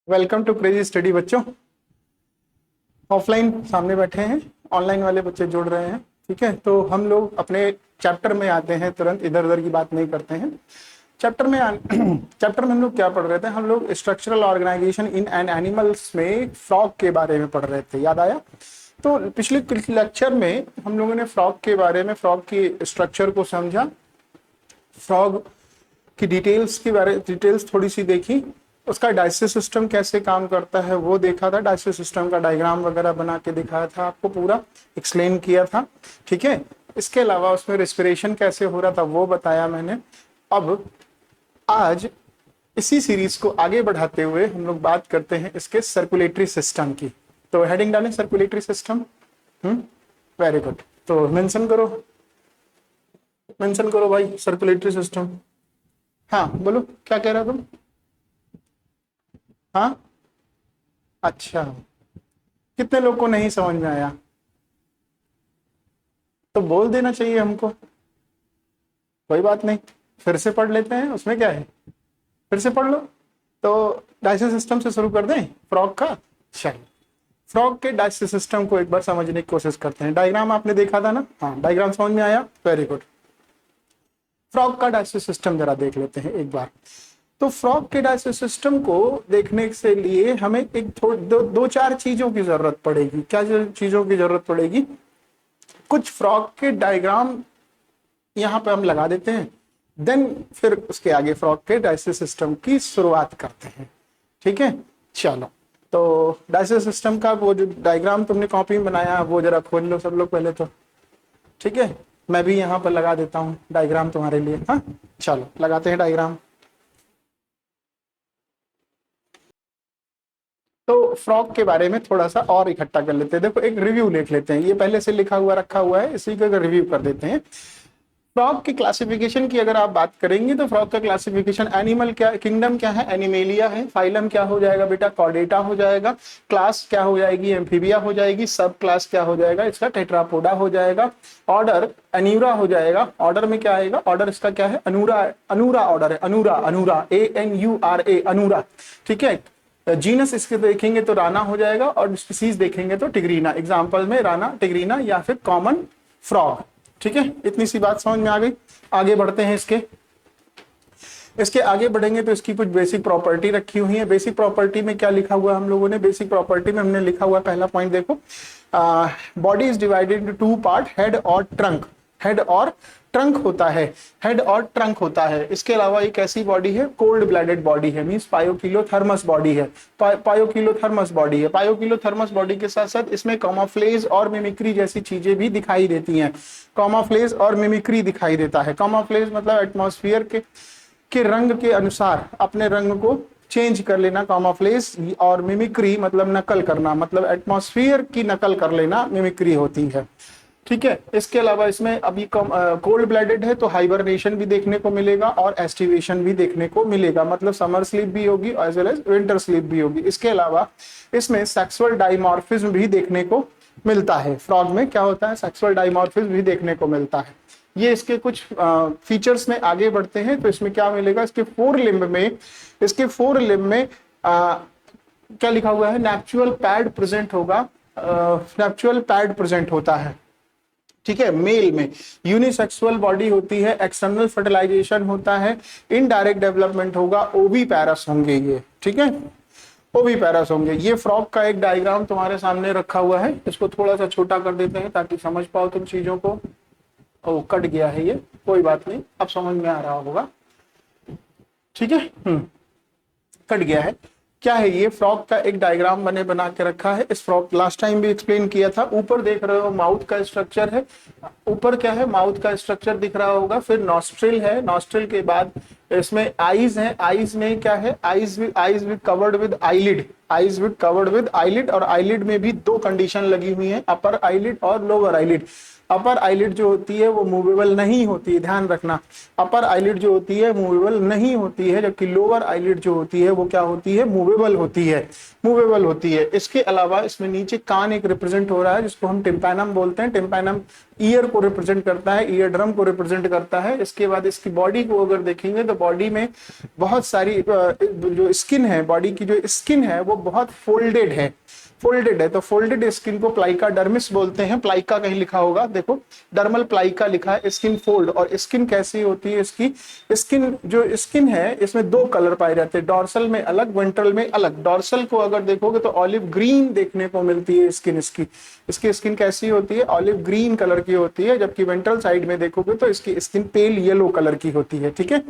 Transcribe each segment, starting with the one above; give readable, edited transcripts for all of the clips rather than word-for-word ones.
Welcome to crazy study बच्चों। Offline सामने बैठे हैं, ऑनलाइन वाले बच्चे जुड़ रहे हैं। ठीक है, तो हम लोग अपने चैप्टर में आते हैं, तुरंत इधर उधर की बात नहीं करते हैं। चैप्टर में चैप्टर में हम लोग क्या पढ़ रहे थे? हम लोग structural organisation in an animals में फ्रॉग के बारे में पढ़ रहे थे, याद आया? तो पिछले लेक्चर में हम लोगों ने फ्रॉग के बारे में, फ्रॉग की स्ट्रक्चर को समझा, फ्रॉग की डिटेल्स थोड़ी सी देखी, उसका डाइजेस्टिव सिस्टम कैसे काम करता है वो देखा था, डाइजेस्टिव सिस्टम का डायग्राम वगैरह बना के दिखाया था आपको, पूरा एक्सप्लेन किया था। ठीक है, इसके अलावा उसमें रेस्पिरेशन कैसे हो रहा था वो बताया मैंने। अब आज इसी सीरीज को आगे बढ़ाते हुए हम लोग बात करते हैं इसके सर्कुलेटरी सिस्टम की। तो हेडिंग डालें सर्कुलेटरी सिस्टम। वेरी गुड, तो मेंशन करो भाई सर्कुलेटरी सिस्टम। हाँ बोलो, क्या कह रहा तुम? हाँ, अच्छा, कितने लोग को नहीं समझ में आया? तो बोल देना चाहिए हमको, कोई बात नहीं, फिर से पढ़ लेते हैं, उसमें क्या है, फिर से पढ़ लो। तो डाइजेस्टिव सिस्टम से शुरू कर दें फ्रॉग का। चलो, फ्रॉग के डाइजेस्टिव सिस्टम को एक बार समझने की कोशिश करते हैं। डायग्राम आपने देखा था ना? हाँ, डायग्राम समझ में आया? Very good. फ्रॉग का डाइजेस्टिव सिस्टम जरा देख लेते हैं एक बार। तो फ्रॉग के डाइजेस्टिव सिस्टम को देखने से लिए हमें एक दो चार चीजों की जरूरत पड़ेगी। क्या चीजों की जरूरत पड़ेगी? कुछ फ्रॉग के डायग्राम यहाँ पे हम लगा देते हैं, देन फिर उसके आगे फ्रॉग के डाइजेस्टिव सिस्टम की शुरुआत करते हैं। ठीक है, चलो। तो डाइजेस्टिव सिस्टम का वो जो डायग्राम तुमने कॉपी में बनाया वो जरा खोल लो सब लोग पहले तो। ठीक है, मैं भी यहाँ पर लगा देता हूँ डायग्राम तुम्हारे लिए। हाँ चलो, लगाते हैं डायग्राम। तो फ्रॉग के बारे में थोड़ा सा और इकट्ठा कर लेते हैं। देखो, एक रिव्यू लिख लेते हैं, ये पहले से लिखा हुआ रखा हुआ है, इसी का रिव्यू कर देते हैं। फ्रॉग की क्लासिफिकेशन की अगर आप बात करेंगे तो फ्रॉग का क्लासिफिकेशन, एनिमल क्या, किंगडम क्या है, एनिमेलिया है। फाइलम क्या हो जाएगा बेटा? कॉर्डेटा हो जाएगा। क्लास क्या हो जाएगी? एम्फीबिया हो जाएगी। सब क्लास क्या हो जाएगा इसका? टेट्रापोडा हो जाएगा। ऑर्डर अनूरा हो जाएगा। ऑर्डर में क्या आएगा? ऑर्डर इसका क्या है? अनूरा, अनूरा ऑर्डर है, अनूरा ANURA, अनूरा। ठीक है, जीनस इसके देखेंगे तो राना हो जाएगा, और स्पीसीज देखेंगे तो टिग्रीना। एग्जांपल में राना, टिग्रीना या फिर कॉमन फ्रॉग। ठीक है, इतनी सी बात समझ में आ गई। आगे बढ़ते हैं, इसके आगे बढ़ेंगे तो इसकी कुछ बेसिक प्रॉपर्टी रखी हुई है। बेसिक प्रॉपर्टी में क्या लिखा हुआ हम लोगों ने? बेसिक प्रॉपर्टी में हमने लिखा हुआ पहला पॉइंट देखो, body is divided into two part, head और ट्रंक। हेड और ट्रंक होता है, हेड और ट्रंक होता है। इसके अलावा एक ऐसी बॉडी है, कोल्ड ब्लडेड बॉडी है, मींस पायोकिलोथर्मस बॉडी है। पायोकिलोथर्मस बॉडी है। पायोकिलोथर्मस बॉडी के साथ साथ इसमें कॉमाफ्लेज और मिमिक्री जैसी चीजें भी दिखाई देती हैं। कॉमाफ्लेज और मिमिक्री दिखाई देता है। कॉमाफ्लेज मतलब एटमॉस्फेयर के रंग के अनुसार अपने रंग को चेंज कर लेना, कॉमाफ्लेज। और मिमिक्री मतलब नकल करना, मतलब एटमॉस्फेयर की नकल कर लेना मिमिक्री होती है। ठीक है, इसके अलावा इसमें अभी कोल्ड ब्लडेड है तो हाइबरनेशन भी देखने को मिलेगा और एस्टिवेशन भी देखने को मिलेगा, मतलब समर स्लीप भी होगी as well as winter sleep भी होगी। इसके अलावा इसमें सेक्सुअल डाइमॉर्फिज्म भी देखने को मिलता है। फ्रॉग में क्या होता है? सेक्सुअल डाइमॉर्फिज्म भी देखने को मिलता है। ये इसके कुछ फीचर्स में आगे बढ़ते हैं तो इसमें क्या मिलेगा? इसके फोर लिम्ब में क्या लिखा हुआ है? नैप्चुअल पैड प्रेजेंट होगा, नैप्चुअल पैड प्रेजेंट होता है। ठीक है, मेल में यूनिसेक्सुअल बॉडी होती है, एक्सटर्नल फर्टिलाइजेशन होता है, इनडायरेक्ट डेवलपमेंट होगा, ओवी पैरस होंगे ये। ठीक है, ओवी पैरस होंगे। ये फ्रॉग का एक डायग्राम तुम्हारे सामने रखा हुआ है, इसको थोड़ा सा छोटा कर देते हैं ताकि समझ पाओ तुम चीजों को। ओ, कट गया है ये, कोई बात नहीं, अब समझ में आ रहा होगा। ठीक है, कट गया है। क्या है ये? फ्रॉग का एक डायग्राम बना के रखा है। इस फ्रॉग लास्ट टाइम भी एक्सप्लेन किया था। ऊपर देख रहे हो माउथ का स्ट्रक्चर है, ऊपर क्या है? माउथ का स्ट्रक्चर दिख रहा होगा। फिर नॉस्ट्रिल है, नॉस्ट्रिल के बाद इसमें आईज है। आईज में क्या है? Eyes with covered with eyelid, eyes with covered with eyelid. और आईलिड में भी दो कंडीशन लगी हुई है, अपर आईलिड और लोअर आईलिड। अपर आईलिड जो होती है वो मूवेबल नहीं होती है, ध्यान रखना। अपर आईलिड जो होती है मूवेबल नहीं होती है, जबकि लोअर आईलिड जो होती है वो क्या होती है? मूवेबल होती है, मूवेबल होती है। इसके अलावा इसमें नीचे कान एक रिप्रेजेंट हो रहा है जिसको हम टिम्पैनम बोलते हैं। टिम्पैनम ईयर को रिप्रेजेंट करता है, ईयर ड्रम को रिप्रेजेंट करता है। इसके बाद इसकी बॉडी को अगर देखेंगे तो बॉडी में बहुत सारी जो स्किन है, बॉडी की जो स्किन है वो बहुत फोल्डेड है, फोल्डेड है। तो फोल्डेड स्किन को प्लाइका डर्मिस बोलते हैं। प्लाइका कहीं लिखा होगा, देखो डर्मल प्लाइका लिखा है, स्किन फोल्ड। और स्किन कैसी होती है, इसकी स्किन जो स्किन है इसमें दो कलर पाए जाते हैं, डॉर्सल में अलग, वेंट्रल में अलग। डॉर्सल को अगर देखोगे तो ऑलिव ग्रीन देखने को मिलती है स्किन इसकी स्किन कैसी होती है, ऑलिव ग्रीन कलर की होती है। जबकि वेंट्रल साइड में देखोगे तो इसकी स्किन पेल येलो कलर की होती है, ठीक है,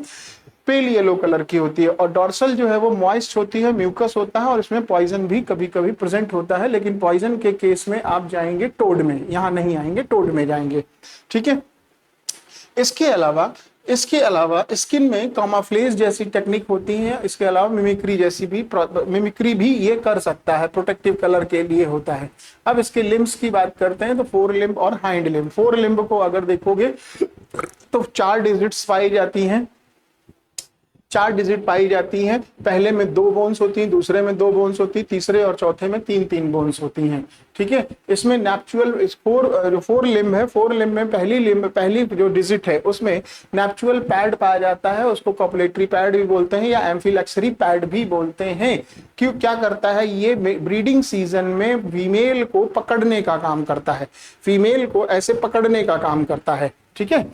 पेल येलो कलर की होती है। और डॉर्सल जो है वो मॉइस्ट होती है, म्यूकस होता है, और इसमें पॉइजन भी कभी कभी प्रेजेंट होता है। लेकिन पॉइजन के केस में आप जाएंगे टोड में, यहां नहीं आएंगे, टोड में जाएंगे, ठीक है। इसके अलावा स्किन में कामाफ्लेज जैसी टेक्निक होती है। इसके अलावा मिमिक्री भी ये कर सकता है, प्रोटेक्टिव कलर के लिए होता है। अब इसके लिम्स की बात करते हैं तो फोर लिम्ब और हाइंड लिम्ब। फोर लिम्ब को अगर देखोगे तो 4 डिजिट्स पाई जाती हैं, 4 डिजिट पाई जाती हैं। पहले में 2 बोन्स होती हैं, दूसरे में 2 बोन्स होती है, तीसरे और चौथे में 3 बोन्स होती हैं, ठीक है। इसमें नेप्चुअल फोर लिम्ब है, फोर लिम्ब में पहली जो डिजिट है उसमें नेप्चुअल पैड पाया जाता है, उसको कॉपुलेटरी पैड भी बोलते हैं या एम्फिलैक्सरी पैड भी बोलते हैं। क्यों, क्या करता है ये, ब्रीडिंग सीजन में फीमेल को पकड़ने का काम करता है, फीमेल को ऐसे पकड़ने का काम करता है, ठीक है।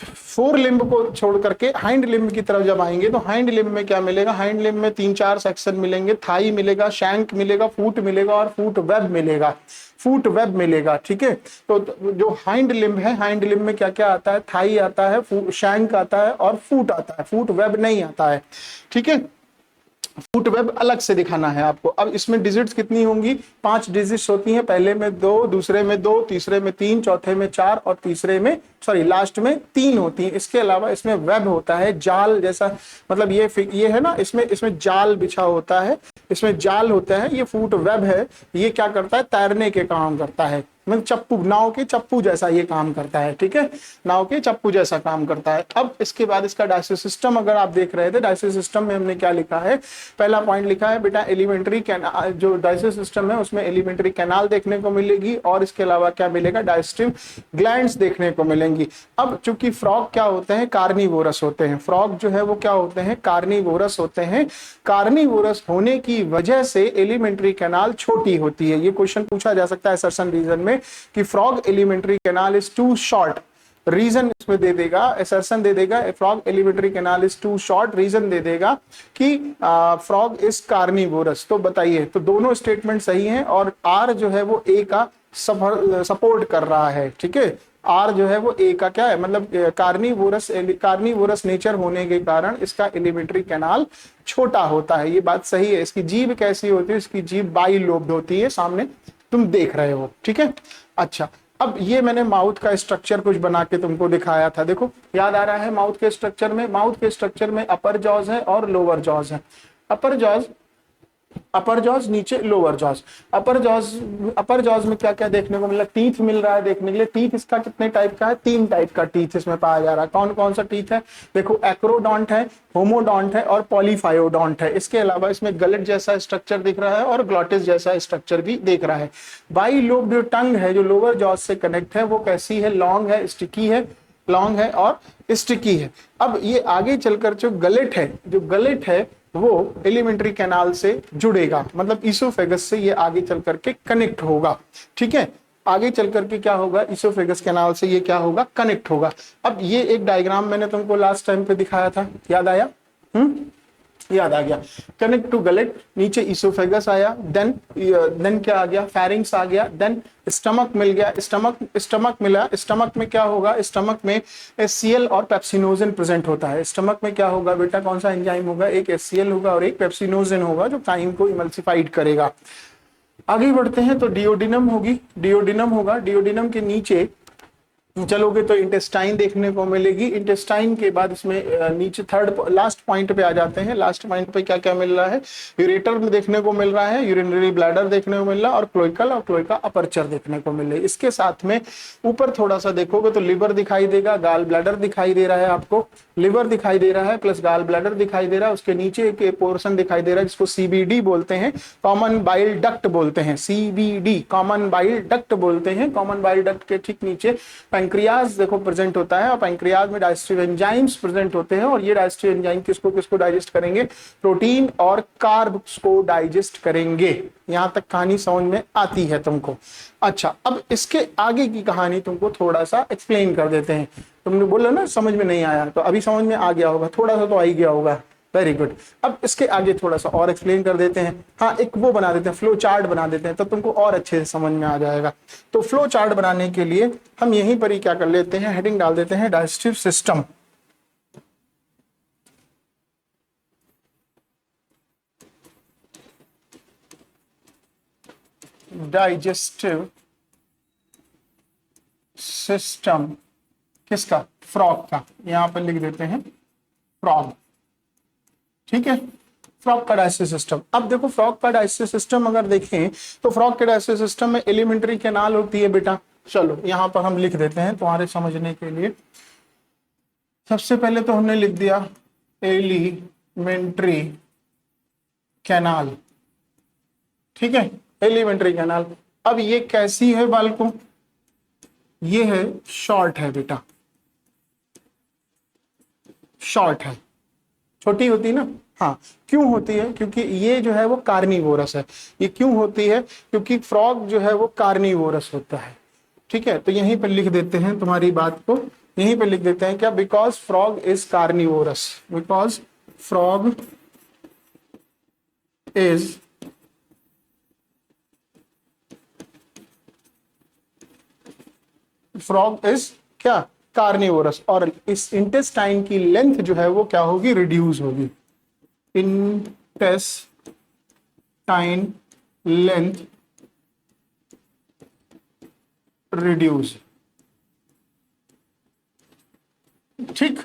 फोर लिम्ब को छोड़ करके हाइंड लिम्ब की तरफ जब आएंगे तो हाइंड लिम्ब में क्या मिलेगा, हाइंड लिम्ब में 3-4 सेक्शन मिलेंगे, थाई मिलेगा, शैंक मिलेगा, फूट मिलेगा और फूट वेब मिलेगा, ठीक है। तो जो हाइंड लिम्ब है, हाइंड लिम्ब में क्या क्या आता है, थाई आता है, शैंक आता है और फूट आता है, फूट वेब नहीं आता है, ठीक है। फुट वेब अलग से दिखाना है आपको। अब इसमें डिजिट्स कितनी होंगी, 5 डिजिट्स होती हैं। पहले में 2, दूसरे में 2, तीसरे में 3, चौथे में 4 और लास्ट में 3 होती हैं। इसके अलावा इसमें वेब होता है, जाल जैसा, मतलब ये है ना, इसमें जाल बिछा होता है, इसमें जाल होता है, ये फुट वेब है। ये क्या करता है, तैरने के काम करता है, मतलब चप्पू, नाव के चप्पू जैसा ये काम करता है, ठीक है, नाव के चप्पू जैसा काम करता है। अब इसके बाद इसका डाइजेस्टिव सिस्टम अगर आप देख रहे थे, डाइजेस्टिव सिस्टम में हमने क्या लिखा है, पहला पॉइंट लिखा है बेटा एलिमेंट्री कैनाल, जो डाइजेस्टिव सिस्टम है उसमें एलिमेंट्री कैनाल देखने को मिलेगी और इसके अलावा क्या मिलेगा, डाइजेस्टिव ग्लैंड्स देखने को मिलेंगी। अब चूंकि फ्रॉग क्या होते हैं, कार्निवोरस होते हैं, फ्रॉग जो है वो क्या होते हैं, कार्निवोरस होते हैं। कार्निवोरस होने की वजह से एलिमेंट्री कैनाल छोटी होती है। ये क्वेश्चन पूछा जा सकता है सर्सन रीजन में कि frog alimentary canal is too short, reason इसमें दे देगा, असर्शन दे देगा, frog alimentary canal is too short, reason दे देगा कि फ्रॉग इज कार्निवोरस। तो बताइए, तो दोनों स्टेटमेंट सही हैं और आर जो है वो ए का सपोर्ट कर रहा है, ठीक है। आर जो है वो ए का क्या है, मतलब कार्निवोरस नेचर होने के कारण इसका एलिमेंट्री कैनाल छोटा होता है, ये बात सही है। इसकी जीभ कैसी होती है, इसकी जीभ बाइलोब्ड होती है, सामने तुम देख रहे हो, ठीक है। अच्छा, अब ये मैंने माउथ का स्ट्रक्चर कुछ बना के तुमको दिखाया था, देखो याद आ रहा है। माउथ के स्ट्रक्चर में अपर जॉज है और लोअर जॉज है। अपर जॉज नीचे लोअर जॉज। अपर जॉज में क्या क्या देखने को मिला, टीथ मिल रहा है देखने के लिए। टीथ इसका कितने टाइप का है, 3 टाइप का टीथ इसमें पाया जा रहा है। कौन कौन सा टीथ है, देखो एक्रोडोंट है, होमोडोंट है और पॉलीफायोडोंट है। इसके अलावा इसमें गलेट जैसा स्ट्रक्चर दिख रहा है और ग्लॉटिस जैसा स्ट्रक्चर भी दिख रहा है। बाई लोब जो टंग है, जो लोअर जॉज से कनेक्ट है, वो कैसी है, लॉन्ग है, स्टिकी है, लॉन्ग है और स्टिकी है। अब ये आगे चलकर जो गलेट है वो एलिमेंट्री कैनाल से जुड़ेगा, मतलब इसोफेगस से ये आगे चल करके कनेक्ट होगा, ठीक है। आगे चल करके क्या होगा, इसोफेगस कैनाल से ये क्या होगा, कनेक्ट होगा। अब ये एक डायग्राम मैंने तुमको लास्ट टाइम पे दिखाया था, याद आया, याद आ गया। कनेक्ट टू गलेट, नीचे इसोफेगस आया, देन क्या आ गया, फेरिंग्स आ गया, देन स्टमक मिल गया, स्टमक मिला। स्टमक में क्या होगा, स्टमक में HCl और पेप्सिनोजेन प्रेजेंट होता है। स्टमक में क्या होगा बेटा, कौन सा एंजाइम होगा, एक HCl होगा और एक पेप्सिनोजेन होगा जो काइम को इमल्सिफाइड करेगा। आगे बढ़ते हैं तो डिओडिनम होगी, डिओडिनम होगा। डिओडिनम के नीचे चलोगे तो इंटेस्टाइन देखने को मिलेगी। इंटेस्टाइन के बाद इसमें नीचे थर्ड लास्ट पॉइंट पे आ जाते हैं। लास्ट पॉइंट पे क्या क्या मिल रहा है, यूरेटर में देखने को मिल रहा है, यूरिनरी ब्लैडर देखने को मिल रहा है, और क्लोइकल और क्लोइका अपर्चर देखने को मिल रही है। इसके साथ में ऊपर थोड़ा सा देखोगे तो लिवर दिखाई देगा, गाल ब्लैडर दिखाई दे रहा है, आपको लिवर दिखाई दे रहा है प्लस गाल ब्लैडर दिखाई दे रहा है। उसके नीचे एक पोर्शन दिखाई दे रहा है जिसको सीबीडी बोलते हैं, कॉमन बाइल डक्ट बोलते हैं, सीबीडी कॉमन बाइल डक्ट बोलते हैं। कॉमन बाइल डक्ट के ठीक नीचे पैंक्रियाज देखो प्रेजेंट होता है, और पैंक्रियाज में डाइजेस्टिव एंजाइम्स प्रेजेंट होते हैं, और ये डाइजेस्टिव एंजाइम किसको किसको डाइजेस्ट करेंगे, प्रोटीन और कार्ब्स को डाइजेस्ट करेंगे। यहां तक कहानी समझ में आती है तुमको। अच्छा, अब इसके आगे की कहानी तुमको थोड़ा सा एक्सप्लेन कर देते हैं। तुमने बोला ना समझ में नहीं आया, तो अभी समझ में आ गया होगा, थोड़ा सा तो आ ही गया होगा। Very good. अब इसके आगे थोड़ा सा और एक्सप्लेन कर देते हैं। हाँ, एक वो बना देते हैं, फ्लो चार्ट बना देते हैं, तो तुमको और अच्छे से समझ में आ जाएगा। तो फ्लो चार्ट बनाने के लिए हम यहीं पर ही क्या कर लेते हैं, हेडिंग डाल देते हैं डाइजेस्टिव सिस्टम। डाइजेस्टिव सिस्टम किसका, फ्रॉग का। यहां पर लिख देते हैं फ्रॉग, ठीक है, फ्रॉग का डाइजेस्टिव सिस्टम। अब देखो फ्रॉग का डाइजेस्टिव सिस्टम अगर देखें तो फ्रॉग के डाइजेस्टिव सिस्टम में एलिमेंट्री कैनाल होती है बेटा। चलो यहां पर हम लिख देते हैं तुम्हारे समझने के लिए। सबसे पहले तो हमने लिख दिया एलिमेंट्री कैनाल, ठीक है, एलिमेंट्री कैनाल। अब ये कैसी है बालकों, ये है शॉर्ट है बेटा, शॉर्ट है, छोटी होती ना। हाँ, क्यों होती है, क्योंकि ये जो है वो कार्निवोरस है। ये क्यों होती है, क्योंकि फ्रॉग जो है वो कार्निवोरस होता है, ठीक है। तो यहीं पर लिख देते हैं तुम्हारी बात को, यहीं पर लिख देते हैं क्या, because frog is carnivorous, because frog is क्या, कार्निवोरस। और इस इंटेस्टाइन की लेंथ जो है वो क्या होगी, रिड्यूस होगी। इंटेस्टाइन लेंथ रिड्यूस, ठीक,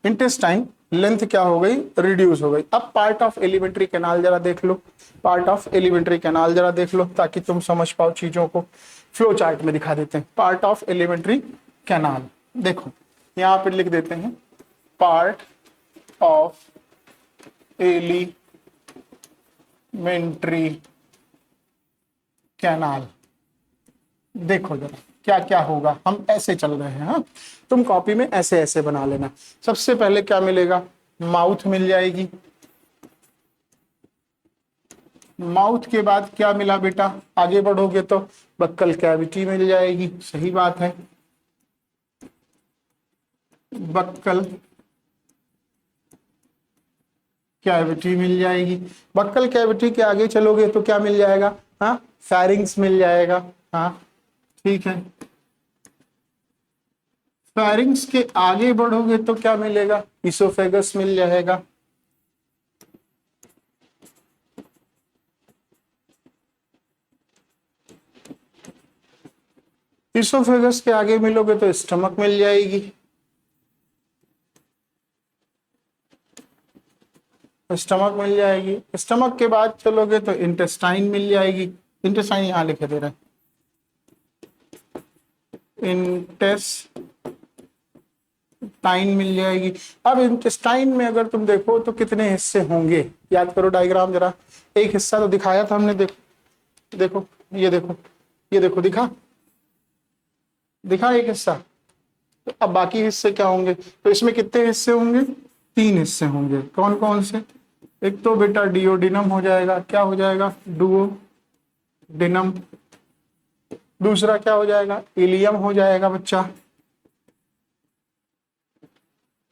इंटेस्टाइन लेंथ क्या हो गई, रिड्यूस हो गई। अब पार्ट ऑफ एलिमेंट्री कैनाल जरा देख लो, पार्ट ऑफ एलिमेंट्री कैनाल जरा देख लो ताकि तुम समझ पाओ चीजों को। फ्लो चार्ट में दिखा देते हैं पार्ट ऑफ एलिमेंट्री कैनाल। देखो यहां पे लिख देते हैं पार्ट ऑफ एलिमेंट्री कैनाल। देखो जरा क्या क्या होगा, हम ऐसे चल रहे हैं। हाँ, तुम कॉपी में ऐसे ऐसे बना लेना। सबसे पहले क्या मिलेगा, माउथ मिल जाएगी। माउथ के बाद क्या मिला बेटा, आगे बढ़ोगे तो बक्कल कैविटी मिल जाएगी, सही बात है, बक्कल कैविटी मिल जाएगी। बक्कल कैविटी के आगे चलोगे तो क्या मिल जाएगा, हाँ, फेरिंग्स मिल जाएगा। हाँ ठीक है, फेरिंग्स के आगे बढ़ोगे तो क्या मिलेगा, इसोफेगस मिल जाएगा। इसोफेगस के आगे मिलोगे तो स्टमक मिल जाएगी। स्टमक मिल जाएगी। स्टमक के बाद चलोगे तो इंटेस्टाइन मिल जाएगी। इंटेस्टाइन यहां लिखे दे रहे हैं, इंटेस्टाइन मिल जाएगी। अब इंटेस्टाइन में अगर तुम देखो तो कितने हिस्से होंगे, याद करो डायग्राम जरा। एक हिस्सा तो दिखाया था हमने, देखो देखो ये देखो, ये देखो दिखा एक हिस्सा। तो अब बाकी हिस्से क्या होंगे, तो इसमें कितने हिस्से होंगे, 3 हिस्से होंगे। कौन कौन से, एक तो बेटा डिओडिनम हो जाएगा, क्या हो जाएगा, डुओडिनम। दूसरा क्या हो जाएगा, इलियम हो जाएगा बच्चा।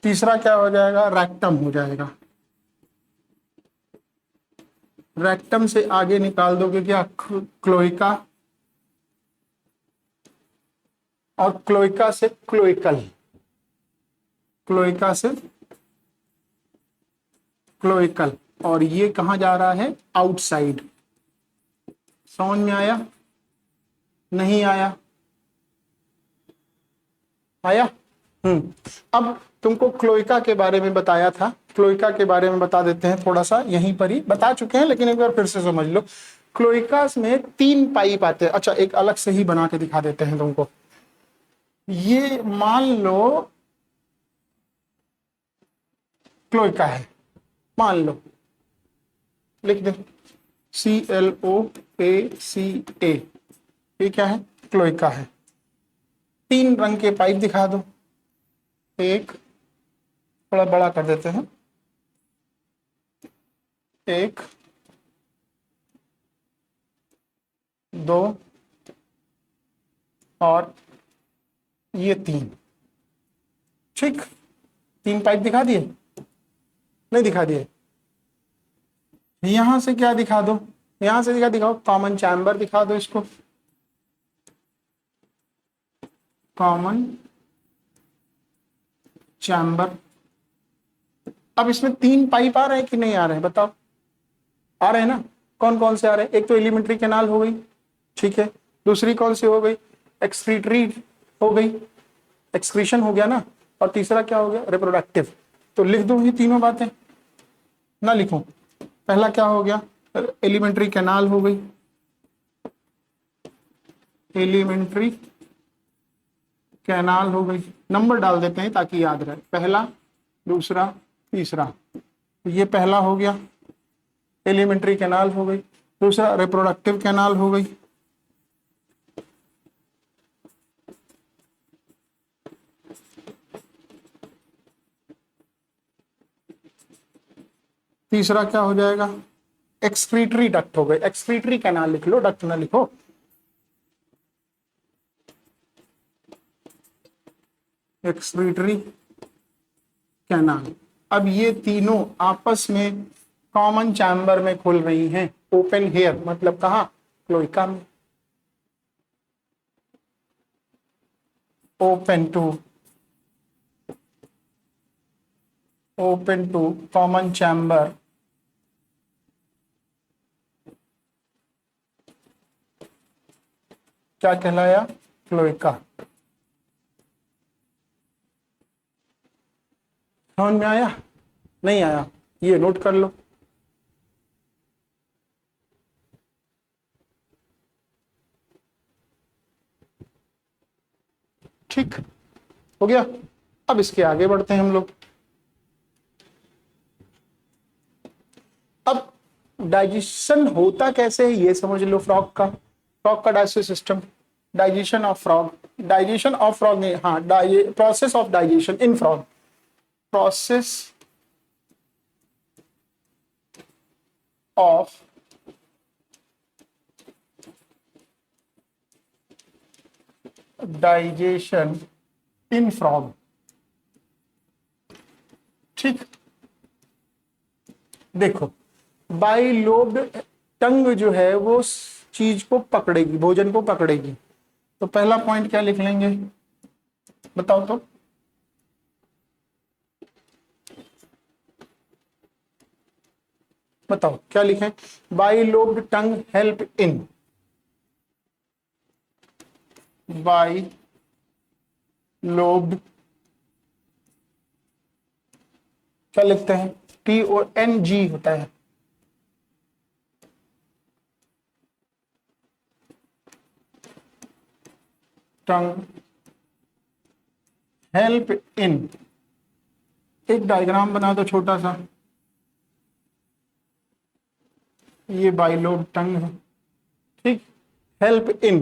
तीसरा क्या हो जाएगा, रेक्टम हो जाएगा। रेक्टम से आगे निकाल दोगे क्या, क्लोइका, और क्लोइका से क्लोइकल, क्लोइका से क्लोइकल। और ये कहां जा रहा है, आउटसाइड। समझ में आया, नहीं आया, आया। अब तुमको क्लोइका के बारे में बताया था, क्लोइका के बारे में बता देते हैं थोड़ा सा, यहीं पर ही बता चुके हैं लेकिन एक बार फिर से समझ लो। क्लोइकास में 3 पाइप आते हैं। अच्छा, एक अलग से ही बना के दिखा देते हैं तुमको। ये मान लो क्लोइका है, मान लो, लिख दे CLOACA, ये क्या है? क्लोइका है। 3 रंग के पाइप दिखा दो। एक, थोड़ा बड़ा कर देते हैं, एक, 2 और ये 3। ठीक, 3 पाइप दिखा दिए? नहीं दिखा दिए? यहां से क्या दिखा दो, यहां से क्या दिखाओ? कॉमन चैम्बर दिखा दो इसको, कॉमन चैम्बर। अब इसमें 3 पाइप आ रहे हैं कि नहीं आ रहे हैं बताओ? आ रहे हैं ना? कौन कौन से आ रहे हैं? एक तो एलिमेंट्री कैनाल हो गई, ठीक है। दूसरी कौन सी हो गई? एक्सक्रीटरी हो गई, एक्सक्रीशन हो गया ना। और तीसरा क्या हो गया? रिप्रोडक्टिव। तो लिख दो ये तीनों बातें, ना लिखूं? पहला क्या हो गया? एलिमेंट्री कैनाल हो गई, एलिमेंट्री कैनाल हो गई। नंबर डाल देते हैं ताकि याद रहे, पहला, दूसरा, तीसरा। तो ये पहला हो गया, एलिमेंट्री कैनाल हो गई। दूसरा रिप्रोडक्टिव कैनाल हो गई। तीसरा क्या हो जाएगा? एक्सक्रीटरी डक्ट हो गई। एक्सक्रीटरी कैनाल लिख लो, डक्ट ना लिखो। Excretory canal. अब ये तीनों आपस में कॉमन चैम्बर में खुल रही हैं। ओपन हेयर मतलब कहा? क्लोइका में। ओपन टू कॉमन चैम्बर क्या कहलाया? क्लोइका। समझ में आया? नहीं आया? ये नोट कर लो। ठीक हो गया। अब इसके आगे बढ़ते हैं हम लोग। अब डाइजेशन होता कैसे है ये समझ लो। फ्रॉग का digestive system, digestion of frog, digestion of frog नहीं, हाँ, process of digestion in frog, process of digestion in frog. ठीक, देखो, बाइलोब्ड टंग जो है वो चीज को पकड़ेगी, भोजन को पकड़ेगी। तो पहला पॉइंट क्या लिख लेंगे बताओ तो? बताओ क्या लिखें? Bilobed tongue help in, by lobed, क्या लिखते हैं? TONG होता है, टंग हेल्प इन। एक डायग्राम बना दो छोटा सा, ये बाइलोब टंग है, ठीक। Help in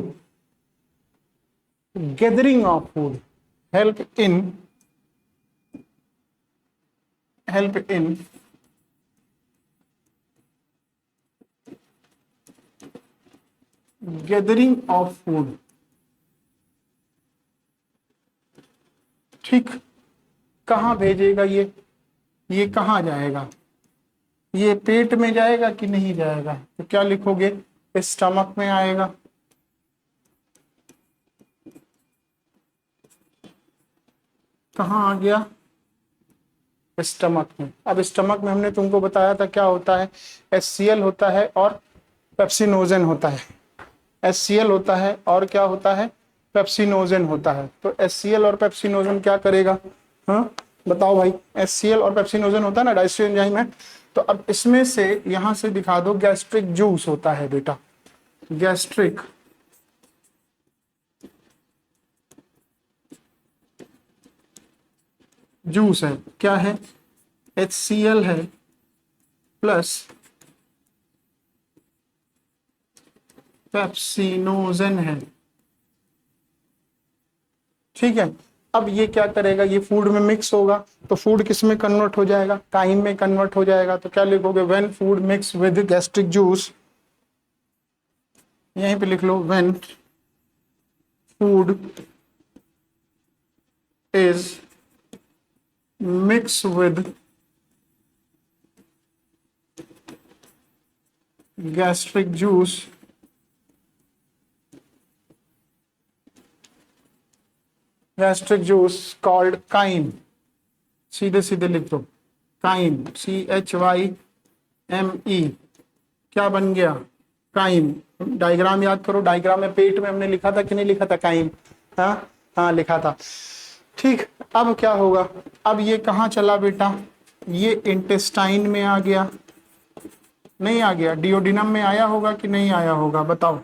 gathering of food, help in gathering of food. ठीक, कहां भेजेगा ये कहां जाएगा? ये पेट में जाएगा कि नहीं जाएगा? तो क्या लिखोगे? स्टमक में आएगा। कहां आ गया? स्टमक में। अब स्टमक में हमने तुमको बताया था क्या होता है? HCl होता है और पेप्सिनोजन होता है। HCl होता है और क्या होता है? पेप्सिनोजन होता है। तो HCl और पेप्सिनोजन क्या करेगा, हाँ बताओ भाई, HCl और पेप्सिनोजन होता है ना, डाइजेस्टिव एंजाइम है। तो अब इसमें से यहां से दिखा दो, गैस्ट्रिक जूस होता है बेटा, गैस्ट्रिक जूस है, क्या है, HCl है प्लस पेप्सिनोजन है, ठीक है। अब ये क्या करेगा, ये फूड में मिक्स होगा, तो फूड किस में कन्वर्ट हो जाएगा, काइम में कन्वर्ट हो जाएगा। तो क्या लिखोगे, when food mix with gastric juice, यहीं पे लिख लो, when food is mix with gastric juice, gastric juice called chyme, सीधे सीधे लिख दो, काइम, CHYME, क्या बन गया, काइम। डायग्राम याद करो, डायग्राम में पेट में हमने लिखा था कि नहीं लिखा था काइम, हाँ हाँ लिखा था, ठीक। अब क्या होगा, अब ये कहाँ चला बेटा, ये इंटेस्टाइन में आ गया, नहीं आ गया, डिओडिनम में आया होगा कि नहीं आया होगा, बताओ,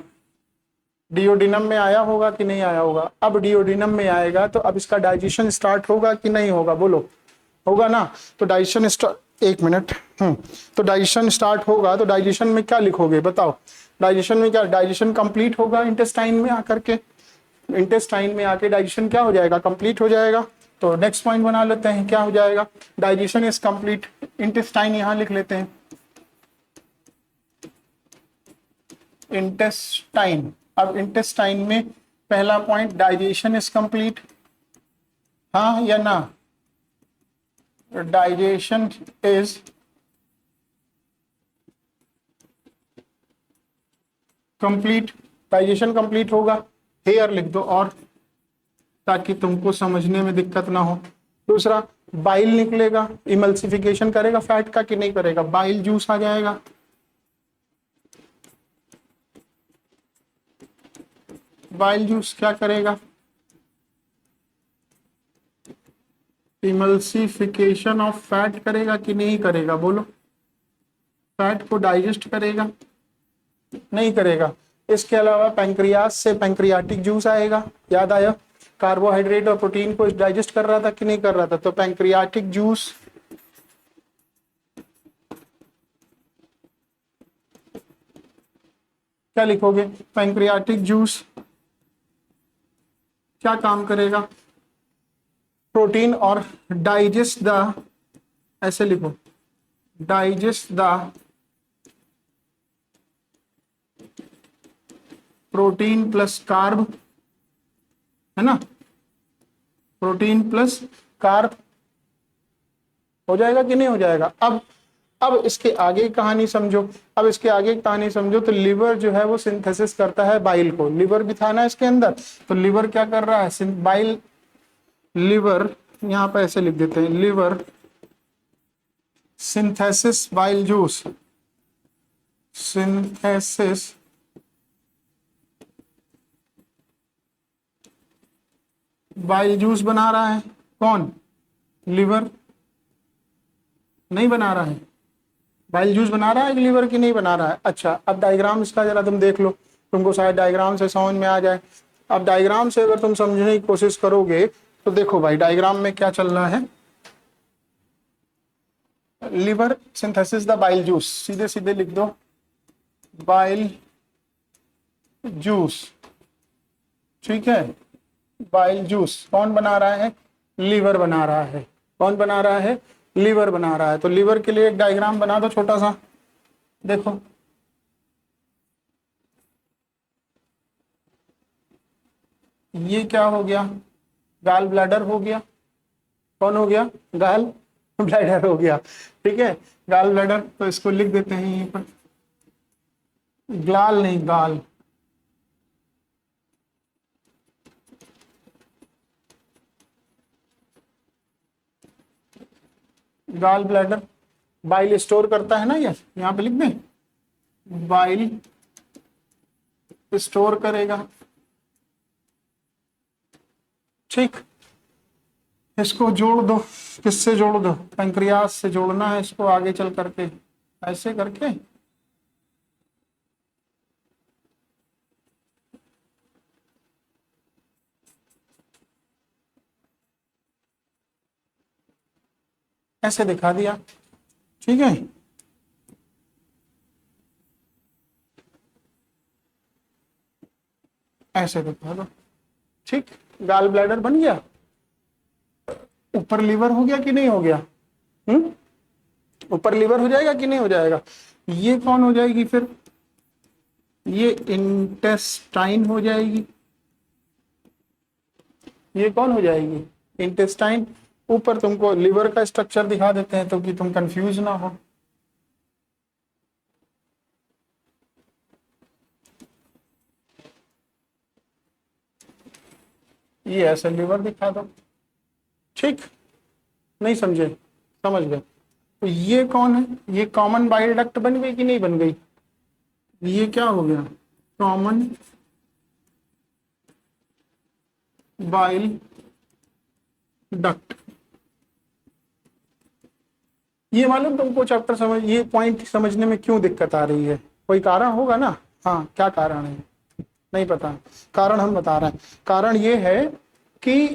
डिओडिनम में आया होगा कि नहीं आया होगा। अब डिओडिनम में आएगा तो अब इसका डाइजेशन स्टार्ट होगा कि नहीं होगा, बोलो, होगा ना। तो डाइजेशन स्टार्ट, एक मिनट, तो डाइजेशन स्टार्ट होगा, तो डाइजेशन में क्या लिखोगे बताओ, डाइजेशन में क्या, डाइजेशन कंप्लीट होगा इंटेस्टाइन में आकर के, इंटेस्टाइन में आके डाइजेशन क्या हो जाएगा, कंप्लीट हो जाएगा। तो नेक्स्ट पॉइंट बना लेते हैं, क्या हो जाएगा, डाइजेशन इज कंप्लीट, इंटेस्टाइन यहां लिख लेते हैं, इंटेस्टाइन। अब इंटेस्टाइन में पहला पॉइंट, डाइजेशन इज कंप्लीट, हाँ या ना, digestion is complete, digestion complete होगा, हेयर लिख दो, और ताकि तुमको समझने में दिक्कत ना हो। दूसरा, बाइल निकलेगा, इमल्सिफिकेशन करेगा फैट का कि नहीं करेगा, बाइल जूस आ जाएगा, बाइल जूस क्या करेगा, इमल्सिफिकेशन ऑफ फैट करेगा कि नहीं करेगा, बोलो, फैट को डाइजेस्ट करेगा, नहीं करेगा। इसके अलावा पैंक्रियास से पैंक्रियाटिक जूस आएगा, याद आया, कार्बोहाइड्रेट और प्रोटीन को डाइजेस्ट कर रहा था कि नहीं कर रहा था, तो पैंक्रियाटिक जूस, क्या लिखोगे, पैंक्रियाटिक जूस क्या काम करेगा, प्रोटीन और डाइजेस्ट द, ऐसे लिखो, digest the protein plus carb, है ना, प्रोटीन प्लस कार्ब हो जाएगा कि नहीं हो जाएगा। अब इसके आगे कहानी समझो, अब इसके आगे कहानी समझो, तो लिवर जो है वो सिंथेसिस करता है बाइल को, लिवर भी था ना इसके अंदर, तो लिवर क्या कर रहा है, बाइल, लिवर यहां पर ऐसे लिख देते हैं, liver synthesis bile juice, synthesis bile juice बना रहा है, कौन, लिवर, नहीं बना रहा है, बाइल जूस बना रहा है लिवर की नहीं बना रहा है। अच्छा, अब डायग्राम इसका जरा तुम देख लो, तुमको शायद डायग्राम से समझ में आ जाए। अब डायग्राम से अगर तुम समझने की कोशिश करोगे तो देखो भाई, डायग्राम में क्या चल रहा है, liver synthesis the bile juice, सीधे सीधे लिख दो, बाइल जूस, ठीक है, बाइल जूस कौन बना रहा है, लीवर बना रहा है, कौन बना रहा है, लीवर बना रहा है। तो लीवर के लिए एक डायग्राम बना दो छोटा सा, देखो, ये क्या हो गया, गाल ब्लैडर हो गया, कौन हो गया, गाल ब्लैडर हो गया, ठीक है, गाल ब्लैडर। तो इसको लिख देते हैं यहीं पर, ग्लाल नहीं गाल, गाल ब्लैडर बाइल स्टोर करता है ना, ये यहाँ पे लिख दें, बाइल स्टोर करेगा, ठीक, इसको जोड़ दो, किससे जोड़ दो, पैंक्रियास से जोड़ना है इसको आगे चल करके, ऐसे करके ऐसे दिखा दिया, ठीक है। ऐसे दिखा दो, ठीक, गाल ब्लैडर बन गया, ऊपर लीवर हो गया कि नहीं हो गया, ऊपर लीवर हो जाएगा कि नहीं हो जाएगा। ये कौन हो जाएगी फिर, ये इंटेस्टाइन हो जाएगी, ये कौन हो जाएगी, इंटेस्टाइन। ऊपर तुमको लिवर का स्ट्रक्चर दिखा देते हैं तो कि तुम कंफ्यूज ना हो। ये ऐसे लिवर दिखा दो, ठीक, नहीं समझे, समझ गए। तो ये कौन है, ये कॉमन बाइल डक्ट बन गई कि नहीं बन गई, ये क्या हो गया, कॉमन बाइल डक्ट। ये मालूम तुमको चैप्टर समझ, ये पॉइंट समझने में क्यों दिक्कत आ रही है, कोई कारण होगा ना। हाँ, क्या कारण है, नहीं पता, कारण हम बता रहे हैं। कारण ये है कि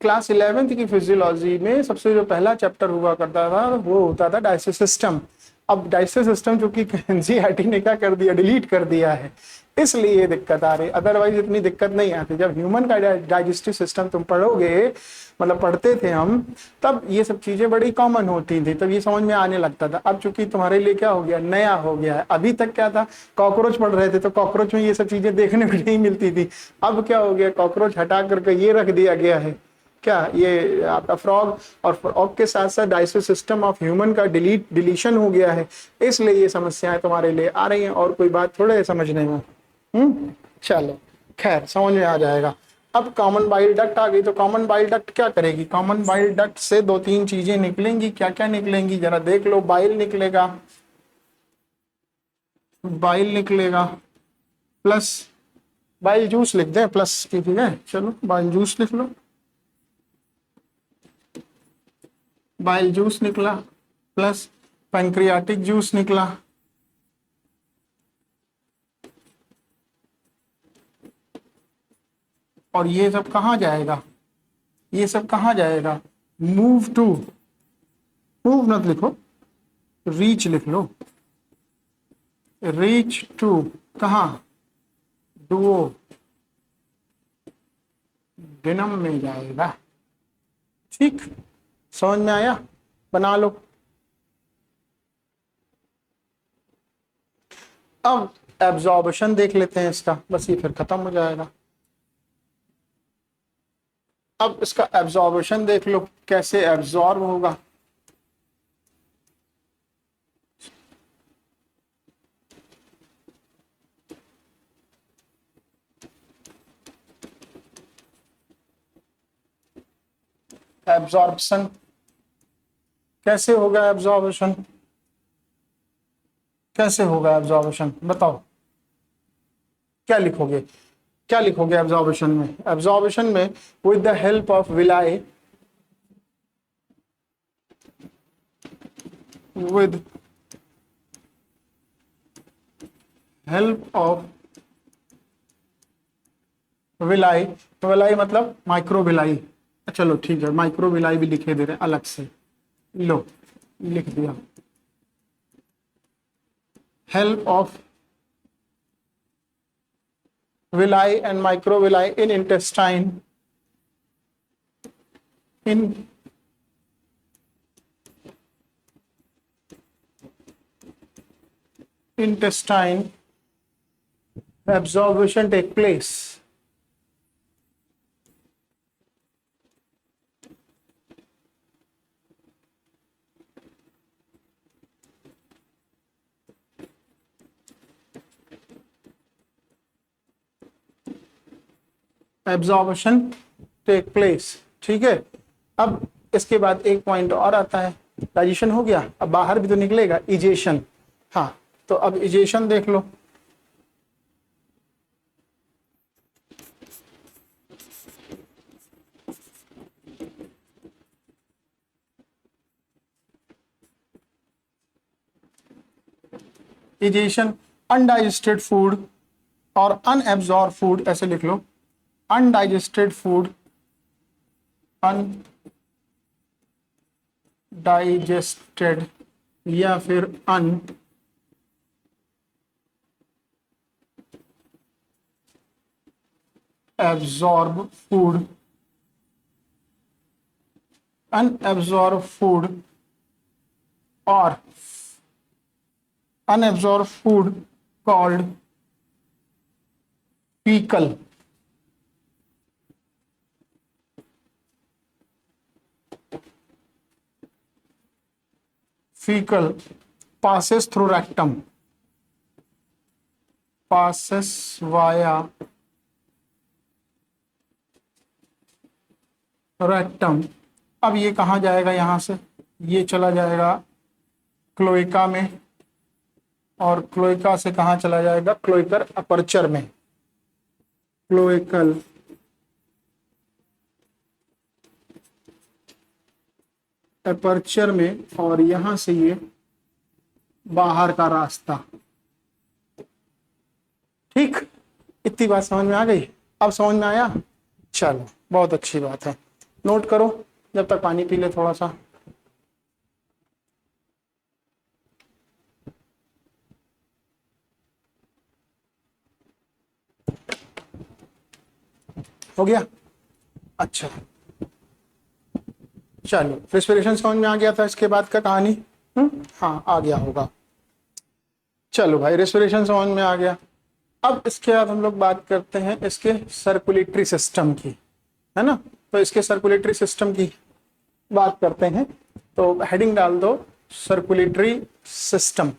क्लास 11th की फिजियोलॉजी में सबसे जो पहला चैप्टर हुआ करता था वो होता था डाइजेस्टिव सिस्टम। अब डाइजेस्टिव सिस्टम चूंकि एनसीईआरटी ने क्या कर दिया, डिलीट कर दिया है, इसलिए दिक्कत आ रही, अदरवाइज इतनी दिक्कत नहीं आती। जब ह्यूमन का डाइजेस्टिव सिस्टम तुम पढ़ोगे, मतलब पढ़ते थे हम, तब ये सब चीजें बड़ी कॉमन होती थी, तब ये समझ में आने लगता था। अब चूंकि तुम्हारे लिए क्या हो गया, नया हो गया है। अभी तक क्या था, कॉकरोच पढ़ रहे थे तो कॉकरोच में ये सब चीजें देखने को नहीं मिलती थी। अब क्या हो गया, कॉकरोच हटा करके ये रख दिया गया है, क्या, ये आपका फ्रॉग, और फ्रॉग के साथ साथ डाइजेस्टिव सिस्टम ऑफ ह्यूमन का डिलीशन हो गया है, इसलिए ये समस्याएं तुम्हारे लिए आ रही हैं, और कोई बात थोड़े समझने में। चलो खैर, समझ में आ जाएगा। अब कॉमन बाइल डक्ट आ गई, तो कॉमन बाइल डक्ट क्या करेगी, कॉमन बाइल डक्ट से दो तीन चीजें निकलेंगी, क्या क्या निकलेंगी जरा देख लो। बाइल निकलेगा, बाइल निकलेगा, प्लस बाइल जूस लिख दें प्लस की, ठीक है, चलो बाइल जूस लिख लो, बाइल जूस निकला, प्लस पैंक्रियाटिक जूस निकला, और ये सब कहाँ जाएगा, ये सब कहाँ जाएगा, मूव टू, मूव मत लिखो, रीच लिख लो, रीच टू कहाँ, डुओ डेनम में जाएगा, ठीक, समझ में आया, बना लो। अब एब्जॉर्बशन देख लेते हैं इसका, बस ये फिर खत्म हो जाएगा। अब इसका एब्जॉर्बशन देख लो, कैसे एब्जॉर्ब होगा। एब्जॉर्प्शन कैसे होगा, एब्जॉर्बशन कैसे होगा, एब्जॉर्बशन बताओ, क्या लिखोगे, क्या लिखोगे एब्जॉर्बशन में, एब्जॉर्बशन में with the help of villi, with help of villi, तो विलाई मतलब माइक्रो विलाई, चलो ठीक है, माइक्रो विलाई भी लिखे दे रहे हैं अलग से, लो लिख दिया, help of villi and microvilli in intestine, in intestine absorption take place, absorption take place, ठीक है। अब इसके बाद एक पॉइंट और आता है, डाइजेशन हो गया, अब बाहर भी तो निकलेगा, इजेशन, हाँ, तो अब इजेशन देख लो, इजेशन, अनडाइजेस्टेड फूड और अनएब्जॉर्ब फूड, ऐसे लिख लो, अनडाइजेस्टेड फूड, अनडाइजेस्टेड या फिर अनएब्जॉर्ब फूड, अनएब्जॉर्ब फूड और unabsorbed food called faecal, fecal passes through rectum, passes via rectum। अब ये कहाँ जाएगा, यहां से ये चला जाएगा क्लोएका में, और क्लोएका से कहाँ चला जाएगा, क्लोइकर अपर्चर में, क्लोएकल अपर्चर में, और यहां से ये बाहर का रास्ता। ठीक, इतनी बात समझ में आ गई? अब समझ में आया? चलो बहुत अच्छी बात है, नोट करो जब तक पानी पी ले थोड़ा सा। हो गया? अच्छा, चलो रेस्पिरेशन समझ में आ गया था, इसके बाद का कहानी हाँ आ गया होगा। चलो भाई रेस्पिरेशन समझ में आ गया। अब इसके बाद हम लोग बात करते हैं इसके सर्कुलेटरी सिस्टम की, है ना। तो इसके सर्कुलेटरी सिस्टम की बात करते हैं, तो हेडिंग डाल दो सर्कुलेटरी सिस्टम।